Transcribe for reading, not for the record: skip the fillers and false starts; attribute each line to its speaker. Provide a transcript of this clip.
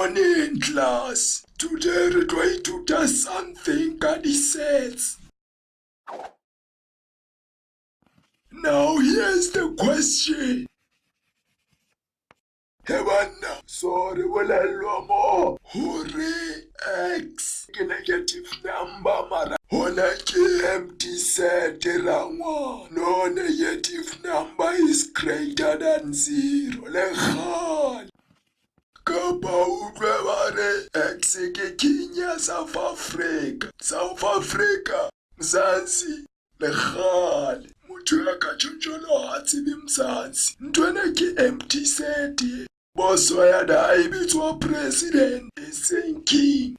Speaker 1: morning, class. Today we're going to do something that is sets. Now here's the question. Hebana, sorry, mo. Hore X negative number mara. Hona ke empty set rangwa. No negative number is greater than 0. Legal. Kapa utlwe X ke Kenya, South Africa. South Africa, Mzansi, legal. Motho ya ka tshotsholo ha tsebe Mzansi. Ntwana ke empty set. Boso ya da e bitswa president, e seng king.